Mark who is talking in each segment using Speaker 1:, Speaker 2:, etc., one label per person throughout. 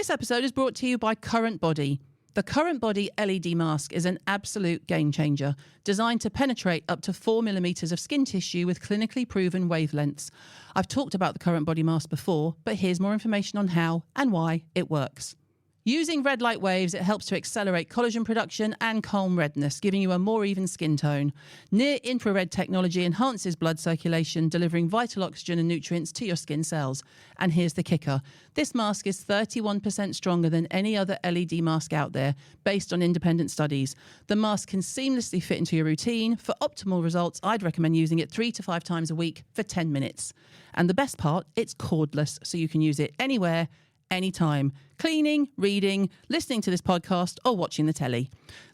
Speaker 1: This episode is brought to you by Current Body. The Current Body LED mask is an absolute game changer, designed to penetrate up to 4 millimeters of skin tissue with clinically proven wavelengths. I've talked about the Current Body mask before, but here's more information on how and why it works. Using red light waves, it helps to accelerate collagen production and calm redness, giving you a more even skin tone. Near-infrared technology enhances blood circulation, delivering vital oxygen and nutrients to your skin cells. And here's the kicker. This mask is 31% stronger than any other LED mask out there, based on independent studies. The mask can seamlessly fit into your routine. For optimal results, I'd recommend using it 3 to 5 times a week for 10 minutes. And the best part, it's cordless, so you can use it anywhere, anytime, cleaning, reading, listening to this podcast, or watching the telly.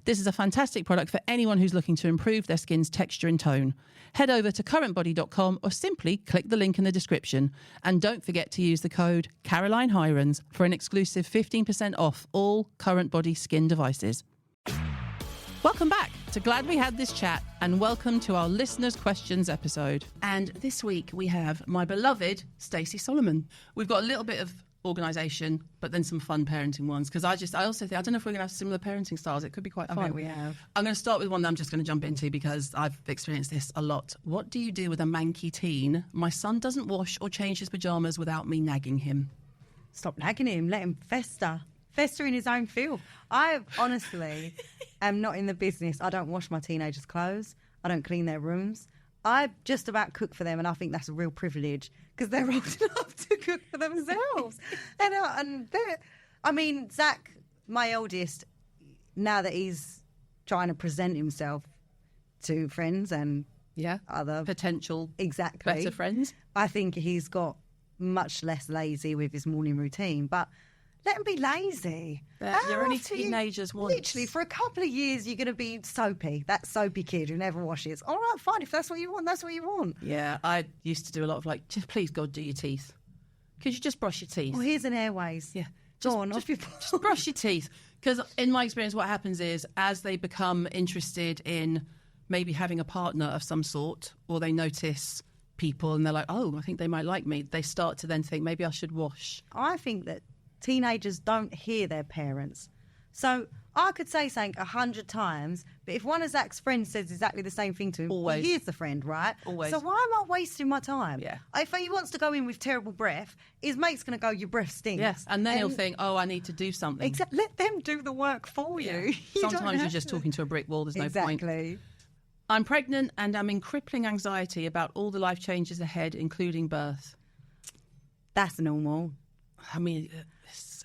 Speaker 1: This is a fantastic product for anyone who's looking to improve their skin's texture and tone. Head over to currentbody.com or simply click the link in the description. And don't forget to use the code Caroline Hirons for an exclusive 15% off all Current Body skin devices. Welcome back to Glad We Had This Chat, and welcome to our Listeners' Questions episode. And this week we have my beloved Stacey Solomon. We've got a little bit of organisation, but then some fun parenting ones, because I also think, I don't know if we're going to have similar parenting styles. It could be quite fun.
Speaker 2: I bet we have.
Speaker 1: I'm going to start with one that I'm just going to jump into because I've experienced this a lot. What do you do with a manky teen? My son doesn't wash or change his pyjamas without me nagging him.
Speaker 2: Stop nagging him. Let him fester in his own filth. I honestly am not in the business. I don't wash my teenagers' clothes. I don't clean their rooms. I just about cook for them, and I think that's a real privilege because they're old enough to cook for themselves. Zach, my eldest, now that he's trying to present himself to friends and other
Speaker 1: potential
Speaker 2: exactly
Speaker 1: better friends,
Speaker 2: I think he's got much less lazy with his morning routine, but let him be lazy.
Speaker 1: You're only teenagers once.
Speaker 2: Literally, for a couple of years, you're going to be soapy. That soapy kid who never washes. All right, fine. If that's what you want, that's what you want.
Speaker 1: Yeah, I used to do a lot of just please, God, do your teeth. Could you just brush your teeth?
Speaker 2: Well, here's an airways.
Speaker 1: Yeah.
Speaker 2: Just
Speaker 1: brush your teeth. Because in my experience, what happens is as they become interested in maybe having a partner of some sort, or they notice people and they're like, oh, I think they might like me, they start to then think maybe I should wash.
Speaker 2: I think that teenagers don't hear their parents. So I could say something 100 times, but if one of Zach's friends says exactly the same thing to him,
Speaker 1: always.
Speaker 2: Well, here's the friend, right?
Speaker 1: Always.
Speaker 2: So why am I wasting my time?
Speaker 1: Yeah.
Speaker 2: If he wants to go in with terrible breath, his mate's going to go, your breath stinks.
Speaker 1: Yes, and then he'll think, oh, I need to do something.
Speaker 2: Exactly. Let them do the work for you.
Speaker 1: Sometimes you're just talking to a brick wall. There's no point.
Speaker 2: Exactly.
Speaker 1: I'm pregnant and I'm in crippling anxiety about all the life changes ahead, including birth.
Speaker 2: That's normal.
Speaker 1: I mean,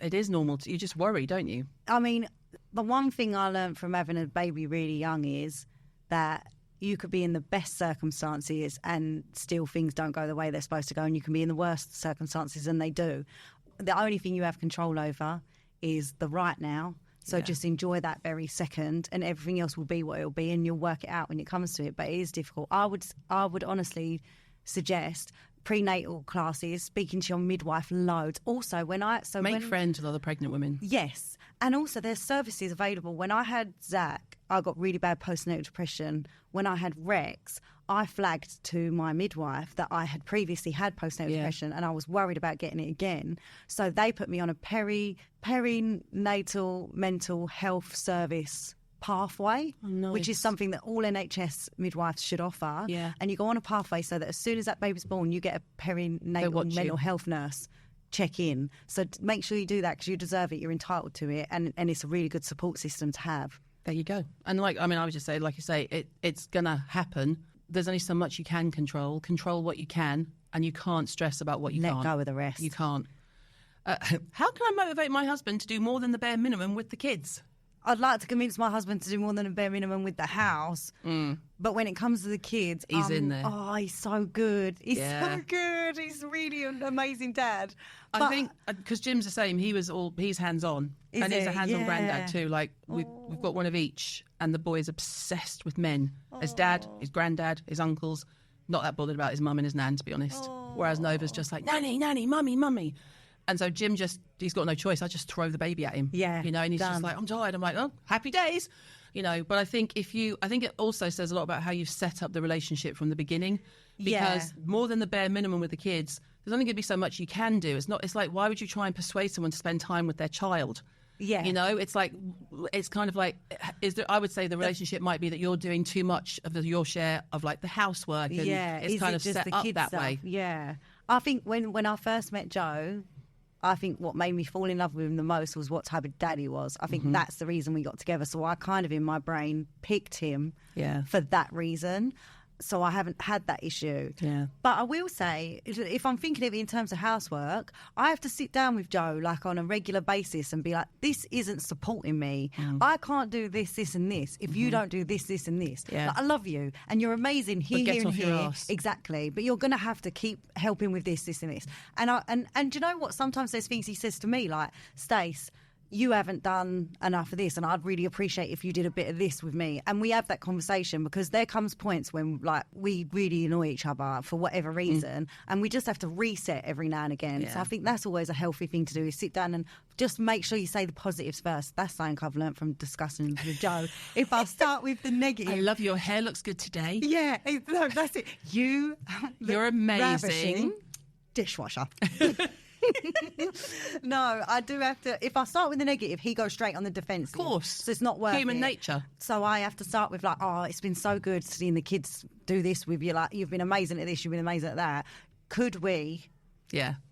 Speaker 1: it is normal. You just worry, don't you?
Speaker 2: I mean, the one thing I learned from having a baby really young is that you could be in the best circumstances and still things don't go the way they're supposed to go, and you can be in the worst circumstances and they do. The only thing you have control over is the right now. So just enjoy that very second, and everything else will be what it'll be, and you'll work it out when it comes to it. But it is difficult. I would honestly suggest prenatal classes, speaking to your midwife loads. Also, make
Speaker 1: friends with other pregnant women.
Speaker 2: Yes, and also there's services available. When I had Zach, I got really bad postnatal depression. When I had Rex, I flagged to my midwife that I had previously had postnatal depression, and I was worried about getting it again. So they put me on a perinatal mental health service pathway, which is something that all NHS midwives should offer.
Speaker 1: Yeah.
Speaker 2: And you go on a pathway so that as soon as that baby's born, you get a perinatal mental health nurse check in. So make sure you do that because you deserve it. You're entitled to it, and it's a really good support system to have.
Speaker 1: There you go. And I would just say, like you say, it's going to happen. There's only so much you can control. Control what you can, and you can't stress about what you can't.
Speaker 2: Let go of the rest.
Speaker 1: You can't. How can I motivate my husband to do more than the bare minimum with the kids?
Speaker 2: I'd like to convince my husband to do more than a bare minimum with the house. But when it comes to the kids...
Speaker 1: He's in there.
Speaker 2: Oh, he's so good. He's so good. He's really an amazing dad.
Speaker 1: I think, because Jim's the same, he's hands-on. And he's a hands-on granddad too. Like, we've got one of each, and the boy is obsessed with men. His dad, his granddad, his uncles. Not that bothered about his mum and his nan, to be honest. Whereas Nova's just like, nanny, nanny, mummy, mummy. And so Jim he's got no choice. I just throw the baby at him.
Speaker 2: Yeah.
Speaker 1: And he's just like, I'm tired. I'm like, oh, happy days. But I think I think it also says a lot about how you've set up the relationship from the beginning. Because more than the bare minimum with the kids, there's only going to be so much you can do. It's like, why would you try and persuade someone to spend time with their child?
Speaker 2: Yeah.
Speaker 1: You know, it's kind of like, I would say the relationship might be that you're doing too much of your share of like the housework. And it's kind of set up that way.
Speaker 2: Yeah. I think when I first met Joe, I think what made me fall in love with him the most was what type of dad he was. I think that's the reason we got together. So I kind of in my brain picked him for that reason. So I haven't had that issue.
Speaker 1: Yeah.
Speaker 2: But I will say, if I'm thinking of it in terms of housework, I have to sit down with Joe like on a regular basis and be like, this isn't supporting me. I can't do this, this and this if you don't do this, this and this.
Speaker 1: Yeah.
Speaker 2: Like, I love you and you're amazing here,
Speaker 1: But
Speaker 2: here and
Speaker 1: get off your
Speaker 2: here.
Speaker 1: arse.
Speaker 2: Exactly. But you're going to have to keep helping with this, this and this. And do you know what? Sometimes there's things he says to me like, Stace, you haven't done enough of this and I'd really appreciate if you did a bit of this with me. And we have that conversation because there comes points when like we really annoy each other for whatever reason and we just have to reset every now and again.
Speaker 1: Yeah.
Speaker 2: So I think that's always a healthy thing to do is sit down and just make sure you say the positives first. That's something I've learned from discussing with Joe. If I start with the negative.
Speaker 1: I love your hair, looks good today.
Speaker 2: Yeah, no, that's it. You're
Speaker 1: amazing.
Speaker 2: ravishing dishwasher. No, I do have to. If I start with the negative, he goes straight on the defensive.
Speaker 1: Of course.
Speaker 2: So it's not worth
Speaker 1: Human
Speaker 2: it.
Speaker 1: nature.
Speaker 2: So I have to start with like, oh, it's been so good seeing the kids do this with you. Like, you've been amazing at this, you've been amazing at that. Could we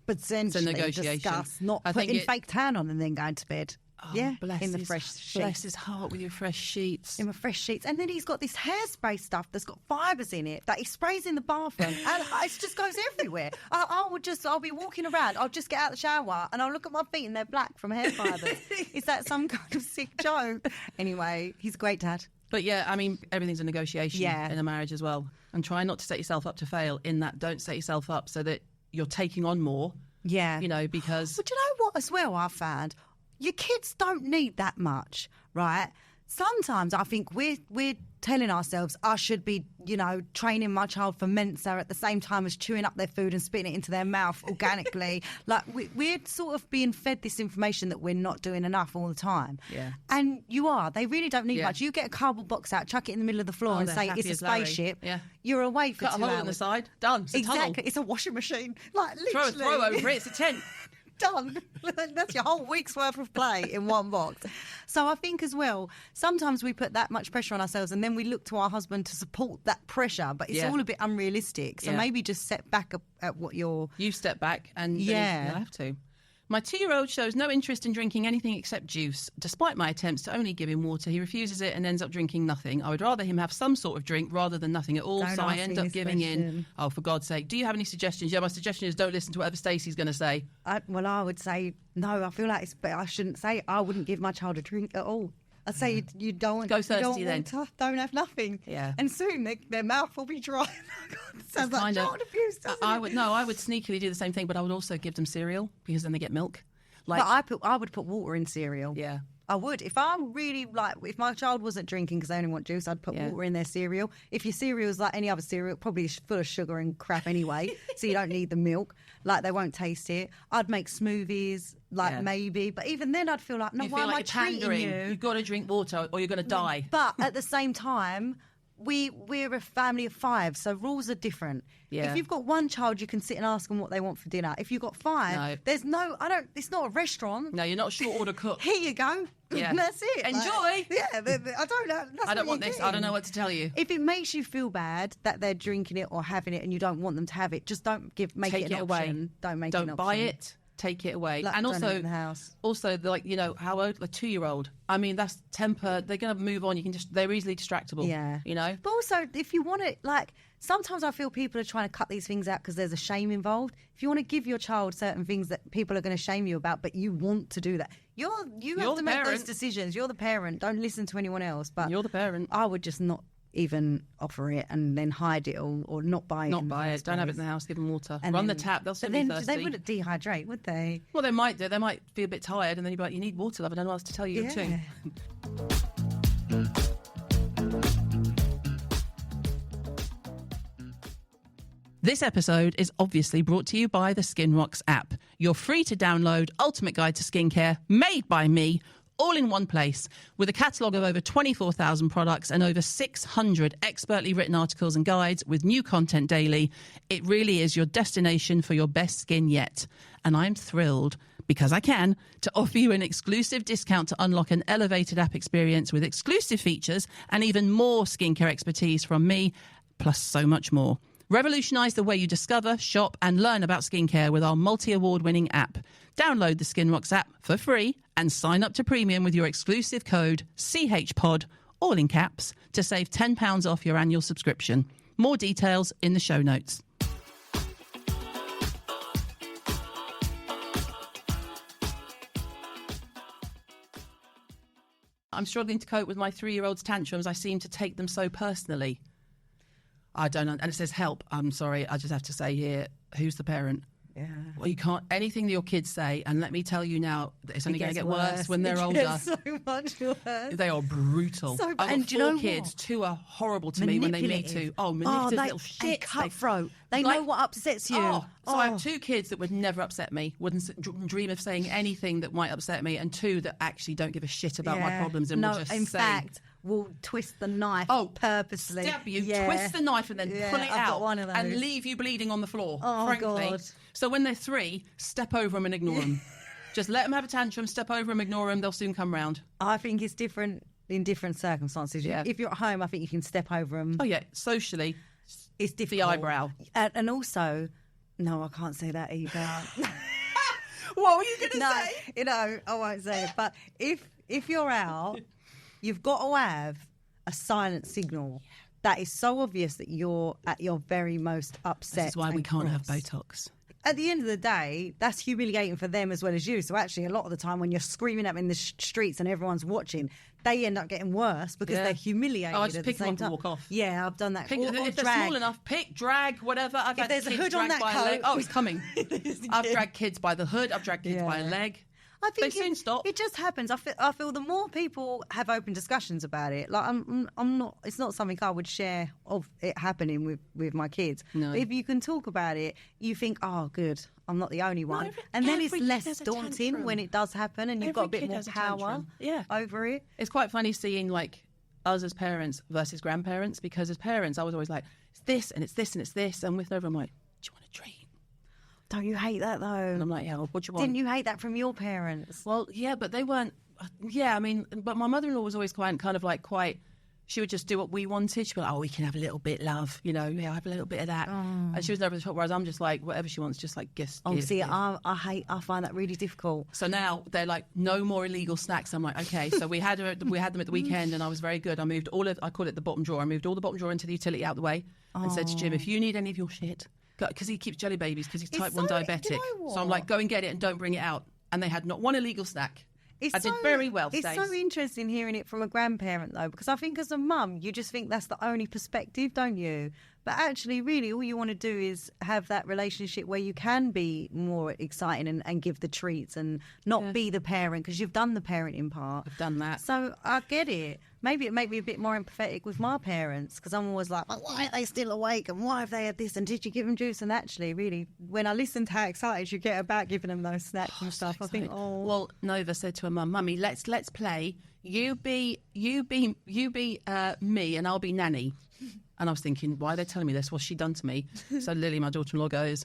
Speaker 2: potentially
Speaker 1: negotiation.
Speaker 2: discuss not
Speaker 1: I think
Speaker 2: putting fake tan on and then going to bed?
Speaker 1: Oh,
Speaker 2: yeah,
Speaker 1: bless
Speaker 2: in the
Speaker 1: his,
Speaker 2: fresh sheets.
Speaker 1: Bless his heart with your fresh sheets.
Speaker 2: In my fresh sheets. And then he's got this hairspray stuff that's got fibres in it that he sprays in the bathroom and it just goes everywhere. I'll be walking around, I'll just get out of the shower and I'll look at my feet and they're black from hair fibres. Is that some kind of sick joke? Anyway, he's a great dad.
Speaker 1: But yeah, I mean, everything's a negotiation in a marriage as well. And try not to set yourself up to fail in that. Don't set yourself up so that you're taking on more.
Speaker 2: Yeah.
Speaker 1: You know, because...
Speaker 2: But you know what as well I've found? Your kids don't need that much, right? Sometimes I think we're telling ourselves I should be, you know, training my child for Mensa at the same time as chewing up their food and spitting it into their mouth organically. Like we're sort of being fed this information that we're not doing enough all the time.
Speaker 1: Yeah.
Speaker 2: And you are. They really don't need much. You get a cardboard box out, chuck it in the middle of the floor and say it's a spaceship.
Speaker 1: Yeah.
Speaker 2: You're away for
Speaker 1: Cut
Speaker 2: 2
Speaker 1: a
Speaker 2: hours.
Speaker 1: hole in the side. Done. It's a tunnel.
Speaker 2: Exactly. It's a washing machine. Like literally.
Speaker 1: Throw over it. It's a tent.
Speaker 2: Done. That's your whole week's worth of play in one box. So I think as well, sometimes we put that much pressure on ourselves and then we look to our husband to support that pressure, but it's all a bit unrealistic. So maybe just set back at what you're...
Speaker 1: You step back and you have to. My 2-year-old shows no interest in drinking anything except juice. Despite my attempts to only give him water, he refuses it and ends up drinking nothing. I would rather him have some sort of drink rather than nothing at all, so I end up giving in. Oh, for God's sake. Do you have any suggestions? Yeah, my suggestion is don't listen to whatever Stacey's going to say.
Speaker 2: I would say, no, I feel like I shouldn't say I wouldn't give my child a drink at all. I'd say you don't want
Speaker 1: Go thirsty
Speaker 2: you don't
Speaker 1: then.
Speaker 2: Want don't have nothing.
Speaker 1: Yeah.
Speaker 2: And soon their mouth will be dry. Sounds like child abuse, doesn't it?
Speaker 1: I would sneakily do the same thing, but I would also give them cereal because then they get milk.
Speaker 2: But I would put water in cereal.
Speaker 1: Yeah.
Speaker 2: I would. If I'm really if my child wasn't drinking because they only want juice, I'd put water in their cereal. If your cereal is like any other cereal, probably full of sugar and crap anyway, so you don't need the milk. Like they won't taste it. I'd make smoothies, maybe. But even then I'd feel like, no, why am I treating you?
Speaker 1: You've got to drink water or you're going to die.
Speaker 2: But at the same time, we're a family of 5, so rules are different.
Speaker 1: Yeah.
Speaker 2: If you've got one child, you can sit and ask them what they want for dinner. If you've got 5, it's not a restaurant.
Speaker 1: No, you're not a short order cook.
Speaker 2: Here you go.
Speaker 1: Yeah.
Speaker 2: That's it.
Speaker 1: Enjoy.
Speaker 2: I don't know.
Speaker 1: I don't want this. I don't know what to tell you.
Speaker 2: If it makes you feel bad that they're drinking it or having it and you don't want them to have it, just don't make it an option.
Speaker 1: Away.
Speaker 2: Don't make it an option.
Speaker 1: Don't buy it. Take it away.
Speaker 2: Like,
Speaker 1: and
Speaker 2: don't have it in the house.
Speaker 1: Also, like, you know, how old? A 2-year-old. I mean, that's temper. They're going to move on. They're easily distractible.
Speaker 2: Yeah.
Speaker 1: You know?
Speaker 2: But also, if you want it, like, sometimes I feel people are trying to cut these things out because there's a shame involved. If you want to give your child certain things that people are going to shame you about, but you want to do that, you have to make those decisions. You're the parent. Don't listen to anyone else. But
Speaker 1: you're the parent.
Speaker 2: I would just not even offer it and then hide it or not buy it.
Speaker 1: Not buy it. Don't have it in the house. Give them water. And run the tap. They'll still be thirsty.
Speaker 2: They wouldn't dehydrate, would they?
Speaker 1: Well, they might do. They might be a bit tired and then you'd be like, you need water, love. I don't know what else to tell you too. This episode is obviously brought to you by the Skinrocks app. Your free to download ultimate guide to skincare made by me, all in one place. With a catalogue of over 24,000 products and over 600 expertly written articles and guides with new content daily, it really is your destination for your best skin yet. And I'm thrilled, because I can, to offer you an exclusive discount to unlock an elevated app experience with exclusive features and even more skincare expertise from me, plus so much more. Revolutionise the way you discover, shop and learn about skincare with our multi-award-winning app. Download the SkinRocks app for free and sign up to Premium with your exclusive code CHPOD, all in caps, to save £10 off your annual subscription. More details in the show notes. I'm struggling to cope with my 3-year-old's tantrums. I seem to take them so personally. I don't know. And it says help. I'm sorry. I just have to say here, who's the parent?
Speaker 2: Yeah.
Speaker 1: Well, you can't, anything that your kids say, and let me tell you now, it's only going to get worse when they're
Speaker 2: it
Speaker 1: older.
Speaker 2: gets so much worse.
Speaker 1: They are brutal.
Speaker 2: So,
Speaker 1: I've
Speaker 2: and
Speaker 1: got
Speaker 2: do you
Speaker 1: 4
Speaker 2: know
Speaker 1: kids.
Speaker 2: what?
Speaker 1: 2 are horrible to me when they meet to. Oh, manipulative little shit.
Speaker 2: And cutthroat. They know what upsets you.
Speaker 1: So I have 2 kids that would never upset me, wouldn't dream of saying anything that might upset me, and 2 that actually don't give a shit about my problems and will just
Speaker 2: in
Speaker 1: say...
Speaker 2: fact, will twist the knife purposely.
Speaker 1: Stab you, twist the knife and then pull it
Speaker 2: I've
Speaker 1: out
Speaker 2: got one of those.
Speaker 1: and leave you bleeding on the floor,
Speaker 2: Oh,
Speaker 1: frankly.
Speaker 2: God.
Speaker 1: So when they're 3, step over them and ignore them. Just let them have a tantrum, step over them, ignore them, they'll soon come round.
Speaker 2: I think it's different in different circumstances.
Speaker 1: Yeah.
Speaker 2: If you're at home, I think you can step over them.
Speaker 1: Oh, yeah, socially,
Speaker 2: It's difficult.
Speaker 1: the eyebrow.
Speaker 2: And also, no, I can't say that either.
Speaker 1: What were you going to say?
Speaker 2: You know, I won't say it. But if you're out, you've got to have a silent signal. That is so obvious that you're at your very most upset.
Speaker 1: This is why we can't have
Speaker 2: cross.
Speaker 1: Botox.
Speaker 2: At the end of the day, that's humiliating for them as well as you. So actually, a lot of the time when you're screaming at them in the streets and everyone's watching, they end up getting worse because they're humiliated.
Speaker 1: Oh, I just
Speaker 2: at
Speaker 1: pick
Speaker 2: the
Speaker 1: them
Speaker 2: same
Speaker 1: up
Speaker 2: time.
Speaker 1: and walk off.
Speaker 2: Yeah, I've done that.
Speaker 1: Pick,
Speaker 2: Or
Speaker 1: if they're
Speaker 2: drag.
Speaker 1: small enough, pick, drag, whatever. I've had
Speaker 2: there's a
Speaker 1: kids
Speaker 2: hood on
Speaker 1: dragged
Speaker 2: that
Speaker 1: by a leg.
Speaker 2: coat.
Speaker 1: Oh, it's coming. I've dragged kids by the hood. I've dragged kids by a leg.
Speaker 2: I think
Speaker 1: they soon stop.
Speaker 2: It just happens. I feel the more people have open discussions about it, like I'm not. It's not something I would share of it happening with my kids.
Speaker 1: No.
Speaker 2: But if you can talk about it, you think, oh, good, I'm not the only one, and then it's less daunting when it does happen, and you've got a bit more power over it.
Speaker 1: It's quite funny seeing like us as parents versus grandparents, because as parents, I was always like, it's this and it's this and it's this, and with Nova, I'm like, do you want a treat?
Speaker 2: Don't you hate that though?
Speaker 1: And I'm like, yeah, well, what do you want?
Speaker 2: Didn't you hate that from your parents?
Speaker 1: Well, yeah, but they weren't. Yeah, I mean, but my mother-in-law was always quite. She would just do what we wanted. She'd be like, oh, we can have a little bit, love. You know, yeah, have a little bit of that. And she was never the top. Whereas I'm just like, whatever she wants, just like give.
Speaker 2: See, I find that really difficult.
Speaker 1: So now they're like, no more illegal snacks. I'm like, okay. So we had them at the weekend, and I was very good. I moved I call it the bottom drawer. I moved all the bottom drawer into the utility out the way, and said to Jim, if you need any of your shit, because he keeps jelly babies because he's type 1 diabetic.
Speaker 2: Do you know what?
Speaker 1: So I'm like, go and get it and don't bring it out. And they had not one illegal snack. I did very well,
Speaker 2: It's
Speaker 1: Stace.
Speaker 2: so interesting hearing it from a grandparent, though, because I think as a mum, you just think that's the only perspective, don't you? But actually, really, all you want to do is have that relationship where you can be more exciting and give the treats and not be the parent, because you've done the parenting part.
Speaker 1: I've done that.
Speaker 2: So I get it. Maybe it made me a bit more empathetic with my parents, because I'm always like, why are they still awake? And why have they had this? And did you give them juice? And actually, really, when I listen to how excited you get about giving them those snacks and stuff, I think,
Speaker 1: Well, Nova said to her mum, Mummy, let's play. You be me, and I'll be Nanny. And I was thinking, why are they telling me this? What's she done to me? So Lily, my daughter-in-law, goes,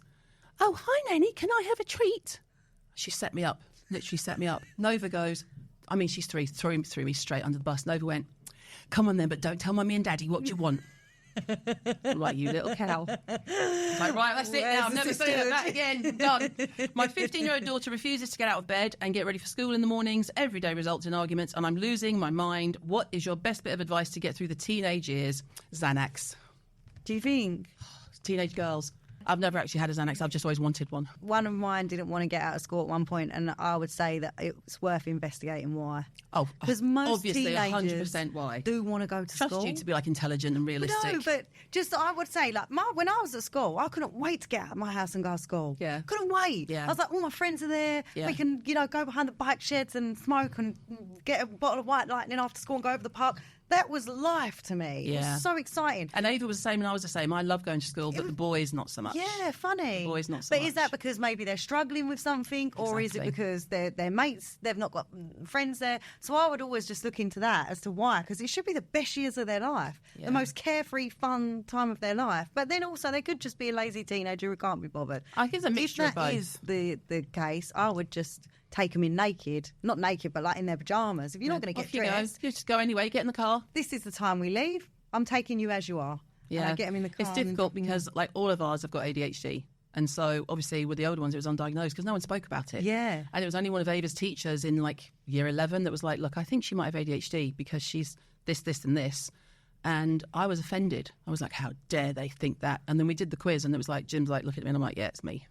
Speaker 1: oh, hi, Nanny, can I have a treat? She set me up, literally set me up. Nova goes, I mean, she's 3, threw me straight under the bus. Nova went, come on then, but don't tell Mummy and Daddy what you want. I'm like, you little cow. I was like, right, that's it now. I'm never saying that again. Done. My 15-year-old daughter refuses to get out of bed and get ready for school in the mornings. Every day results in arguments, and I'm losing my mind. What is your best bit of advice to get through the teenage years? Xanax.
Speaker 2: Do you think?
Speaker 1: Teenage girls. I've never actually had a Xanax. I've just always wanted one.
Speaker 2: One of mine didn't want to get out of school at one point, and I would say that it's worth investigating why.
Speaker 1: Oh,
Speaker 2: because most
Speaker 1: obviously,
Speaker 2: teenagers
Speaker 1: 100% why.
Speaker 2: do want to go to school.
Speaker 1: Trust you to be like intelligent and realistic.
Speaker 2: No, but just I would say, like, when I was at school, I couldn't wait to get out of my house and go to school.
Speaker 1: Yeah.
Speaker 2: Couldn't wait.
Speaker 1: Yeah.
Speaker 2: I was like, all my friends are there.
Speaker 1: Yeah.
Speaker 2: We can, go behind the bike sheds and smoke and get a bottle of White Lightning after school and go over the park. That was life to me. It was so exciting.
Speaker 1: And Ava was the same and I was the same. I love going to school, but the boys not so much.
Speaker 2: Yeah, funny.
Speaker 1: The boys not so much.
Speaker 2: But is that because maybe they're struggling with something, or is it because their mates, they've not got friends there? So I would always just look into that as to why, because it should be the best years of their life, the most carefree, fun time of their life. But then also they could just be a lazy teenager who can't be bothered.
Speaker 1: I think it's a mixture of both.
Speaker 2: If that is the case, I would just take them in naked, not naked, but like in their pajamas. If you're not going to get dressed,
Speaker 1: you just go anyway. Get in the car.
Speaker 2: This is the time we leave. I'm taking you as you are.
Speaker 1: Yeah,
Speaker 2: and I get them in the car.
Speaker 1: It's difficult because like all of ours have got ADHD, and so obviously with the older ones it was undiagnosed because no one spoke about it.
Speaker 2: Yeah,
Speaker 1: and it was only one of Ava's teachers in like year 11 that was like, look, I think she might have ADHD because she's this, and this. And I was offended. I was like, how dare they think that? And then we did the quiz and it was like, Jim's like, look at me. And I'm like, yeah, it's me.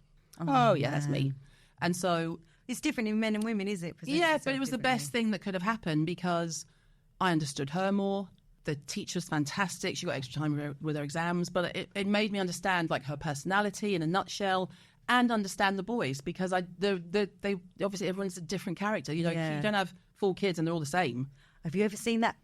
Speaker 1: Oh yeah, that's me. And so
Speaker 2: it's different in men and women, is it?
Speaker 1: Yeah, but it was the best thing that could have happened because I understood her more. The teacher was fantastic. She got extra time with her exams, but it made me understand like her personality in a nutshell and understand the boys because they obviously everyone's a different character. You know, you don't have 4 kids and they're all the same.
Speaker 2: Have you ever seen that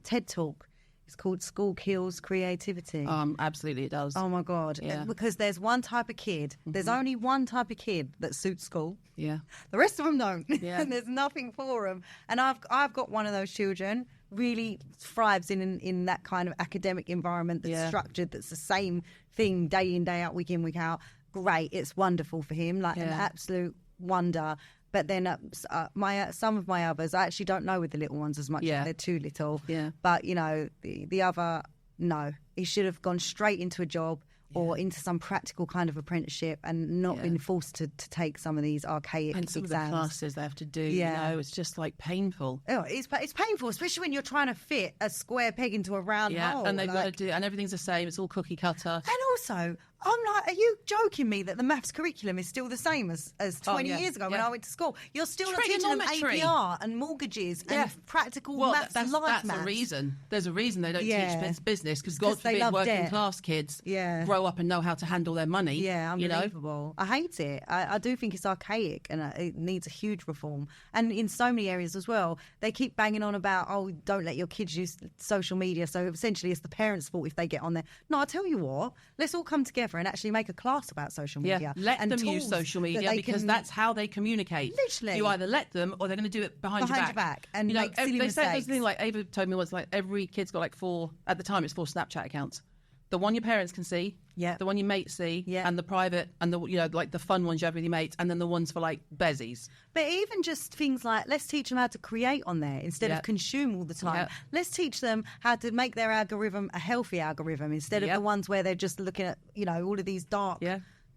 Speaker 2: TED Talk? It's called School Kills Creativity.
Speaker 1: Absolutely, it does.
Speaker 2: Oh, my God.
Speaker 1: Yeah.
Speaker 2: Because there's one type of kid. There's only one type of kid that suits school.
Speaker 1: Yeah.
Speaker 2: The rest of them don't.
Speaker 1: Yeah.
Speaker 2: And there's nothing for them. And I've got one of those children, really thrives in that kind of academic environment that's structured, that's the same thing day in, day out, week in, week out. Great. It's wonderful for him. Like an absolute wonder. But then some of my others, I actually don't know with the little ones as much.
Speaker 1: Yeah.
Speaker 2: They're too little.
Speaker 1: Yeah.
Speaker 2: But, you know, the other, no. He should have gone straight into a job or into some practical kind of apprenticeship and not been forced to take some of these archaic
Speaker 1: and some
Speaker 2: exams.
Speaker 1: of the classes they have to do, you know, it's just like painful.
Speaker 2: Oh, it's painful, especially when you're trying to fit a square peg into a round hole.
Speaker 1: And they've got to do, and everything's the same. It's all cookie cutter.
Speaker 2: And also, I'm like, are you joking me that the maths curriculum is still the same as 20 years ago when I went to school? You're still not teaching them APR and mortgages and practical maths and life maths.
Speaker 1: That's a reason. There's a reason they don't teach business because God
Speaker 2: they
Speaker 1: forbid
Speaker 2: love
Speaker 1: working
Speaker 2: debt.
Speaker 1: class kids grow up and know how to handle their money.
Speaker 2: Yeah, unbelievable.
Speaker 1: You know?
Speaker 2: I hate it. I do think it's archaic and it needs a huge reform. And in so many areas as well, they keep banging on about, oh, don't let your kids use social media. So essentially it's the parents' fault if they get on there. No, I tell you what, let's all come together and actually make a class about social media.
Speaker 1: Yeah, let them use social media because that's how they communicate.
Speaker 2: Literally.
Speaker 1: You either let them or they're going to do it behind your back.
Speaker 2: And
Speaker 1: you know,
Speaker 2: make silly
Speaker 1: they
Speaker 2: mistakes.
Speaker 1: said this thing like Ava told me once, like every kid's got like 4, at the time it's 4 Snapchat accounts. The one your parents can see, the one your mates see, and the private, and the, you know, like the fun ones you have with your mates, and then the ones for like bezies.
Speaker 2: But even just things like, let's teach them how to create on there instead of consume all the time. Let's teach them how to make their algorithm a healthy algorithm instead of the ones where they're just looking at, you know, all of these dark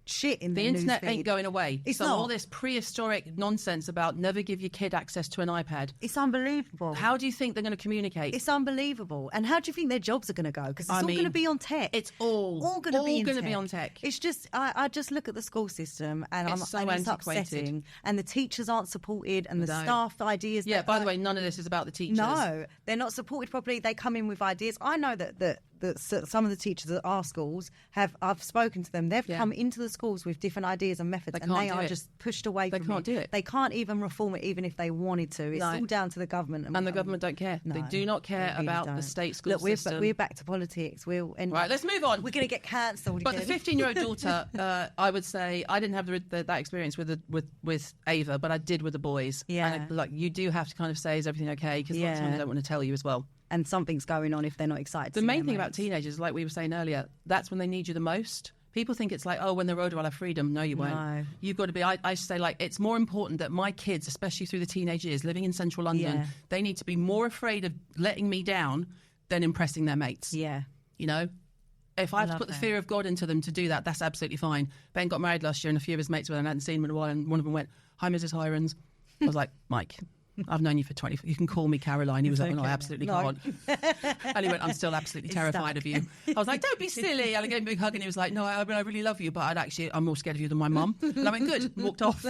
Speaker 2: shit in
Speaker 1: the internet ain't going away.
Speaker 2: It's
Speaker 1: so
Speaker 2: not.
Speaker 1: All this prehistoric nonsense about never give your kid access to an iPad.
Speaker 2: It's unbelievable.
Speaker 1: How do you think they're going to communicate?
Speaker 2: It's unbelievable. And how do you think their jobs are going to go? Because it's all going to be on tech.
Speaker 1: It's all
Speaker 2: going to be
Speaker 1: on tech.
Speaker 2: It's just, I just look at the school system and
Speaker 1: it's
Speaker 2: it's upsetting. And the teachers aren't supported and the staff ideas.
Speaker 1: Yeah, by the way, none of this is about the teachers.
Speaker 2: No, they're not supported properly. They come in with ideas. I know that some of the teachers at our schools I've spoken to them. They've come into the schools with different ideas and methods, and they are just pushed away from it.
Speaker 1: They can't do it.
Speaker 2: They can't even reform it, even if they wanted to. It's all down to the government.
Speaker 1: And the government don't care.
Speaker 2: No,
Speaker 1: they do not care about the state school system.
Speaker 2: We're back to politics.
Speaker 1: Right, let's move on.
Speaker 2: We're going to get cancelled
Speaker 1: But
Speaker 2: again.
Speaker 1: the 15-year-old daughter, I would say, I didn't have that experience with Ava, but I did with the boys.
Speaker 2: Yeah.
Speaker 1: And like, you do have to kind of say, is everything okay? Because lots of times they don't want to tell you as well.
Speaker 2: And something's going on if they're not excited.
Speaker 1: The main thing about teenagers, like we were saying earlier, that's when they need you the most. People think it's like, oh, when they're older, I'll have freedom. No, you won't.
Speaker 2: No.
Speaker 1: You've got to be, I say, like, it's more important that my kids, especially through the teenage years, living in central London, they need to be more afraid of letting me down than impressing their mates.
Speaker 2: Yeah.
Speaker 1: You know? If I have to put the fear of God into them to do that, that's absolutely fine. Ben got married last year and a few of his mates were, and I hadn't seen him in a while, and one of them went, hi, Mrs. Hirons. I was like, Mike, I've known you for 20. You can call me Caroline. He was like, no, I absolutely can't. And he went, I'm still absolutely terrified of you. I was like, don't be silly. And I gave him a big hug and he was like, no, I really love you, but I'm more scared of you than my mum. And I went, good. And walked off.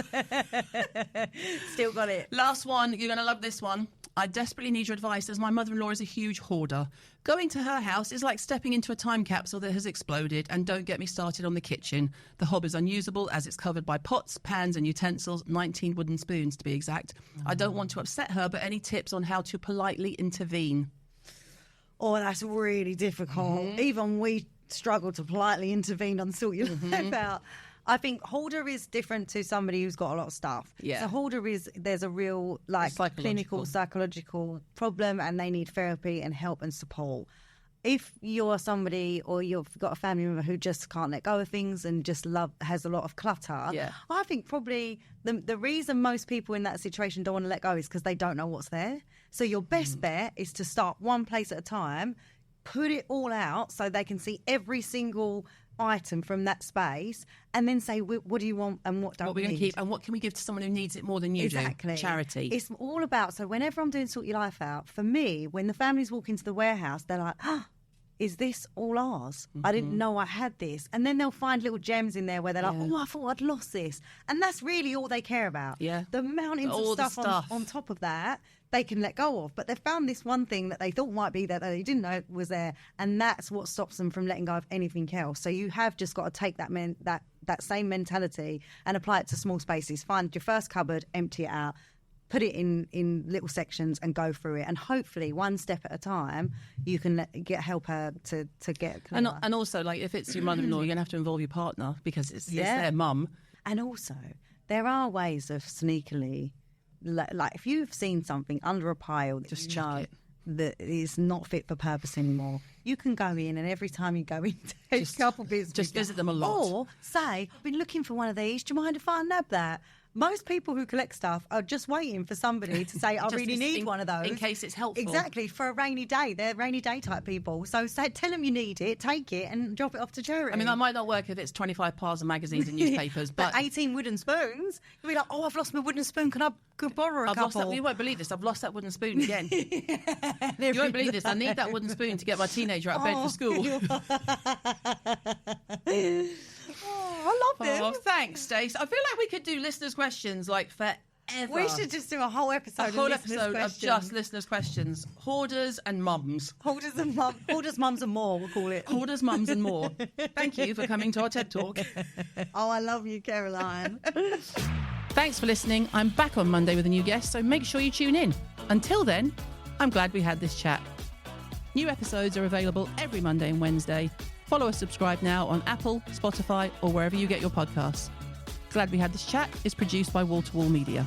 Speaker 2: Still got it.
Speaker 1: Last one. You're going to love this one. I desperately need your advice as my mother-in-law is a huge hoarder. Going to her house is like stepping into a time capsule that has exploded, and don't get me started on the kitchen. The hob is unusable as it's covered by pots, pans and utensils, 19 wooden spoons to be exact. I don't want to upset her, but any tips on how to politely intervene?
Speaker 2: oh, that's really difficult. Even we struggle to politely intervene and sort your life out. I think hoarder is different to somebody who's got a lot of stuff.
Speaker 1: Yeah.
Speaker 2: So hoarder there's a real clinical psychological problem, and they need therapy and help and support. If you're somebody or you've got a family member who just can't let go of things and just has a lot of clutter, I think probably the reason most people in that situation don't want to let go is because they don't know what's there. So your best bet is to start one place at a time, put it all out so they can see every single item from that space, and then say, what do you want and what don't we
Speaker 1: going to
Speaker 2: need?
Speaker 1: keep and what can we give to someone who needs it more than you do? Charity. It's
Speaker 2: all about, so whenever I'm doing Sort Your Life Out, for me, when the families walk into the warehouse, they're like, is this all ours? I didn't know I had this. And then they'll find little gems in there where they're like, oh, I thought I'd lost this. And that's really all they care about.
Speaker 1: Yeah.
Speaker 2: The mountains of stuff on top of that, they can let go of. But they've found this one thing that they thought might be there that they didn't know was there. And that's what stops them from letting go of anything else. So you have just got to take that same mentality and apply it to small spaces. Find your first cupboard, empty it out, put it in little sections and go through it. And hopefully one step at a time, you can help her to get...
Speaker 1: And also, like, if it's your mother-in-law, you're going to have to involve your partner because it's their mum.
Speaker 2: And also, there are ways of sneakily... Like if you've seen something under a pile that
Speaker 1: just chuck it,
Speaker 2: that is not fit for purpose anymore, you can go in and every time you go in, take a couple bits,
Speaker 1: just visit them a lot,
Speaker 2: or say, I've been looking for one of these, do you mind if I nab that? Most people who collect stuff are just waiting for somebody to say, I really need one of those.
Speaker 1: In case it's helpful.
Speaker 2: Exactly, for a rainy day. They're rainy day type people. So tell them you need it, take it and drop it off to charity.
Speaker 1: I mean, that might not work if it's 25 piles of magazines and newspapers. but
Speaker 2: 18 wooden spoons, you'll be like, oh, I've lost my wooden spoon. Can I borrow a couple?
Speaker 1: You won't believe this. I've lost that wooden spoon again. You won't believe this. I need that wooden spoon to get my teenager out of bed for school.
Speaker 2: I love this.
Speaker 1: Oh, thanks, Stacey. I feel like we could do listeners' questions like forever.
Speaker 2: We should just do a whole episode
Speaker 1: of just listeners' questions. Hoarders and mums.
Speaker 2: Hoarders, mums and more, we'll call it.
Speaker 1: Hoarders, mums and more. Thank you for coming to our TED Talk.
Speaker 2: Oh, I love you, Caroline.
Speaker 1: Thanks for listening. I'm back on Monday with a new guest, so make sure you tune in. Until then, I'm glad we had this chat. New episodes are available every Monday and Wednesday. Follow or subscribe now on Apple, Spotify, or wherever you get your podcasts. Glad We Had This Chat is produced by Wall to Wall Media.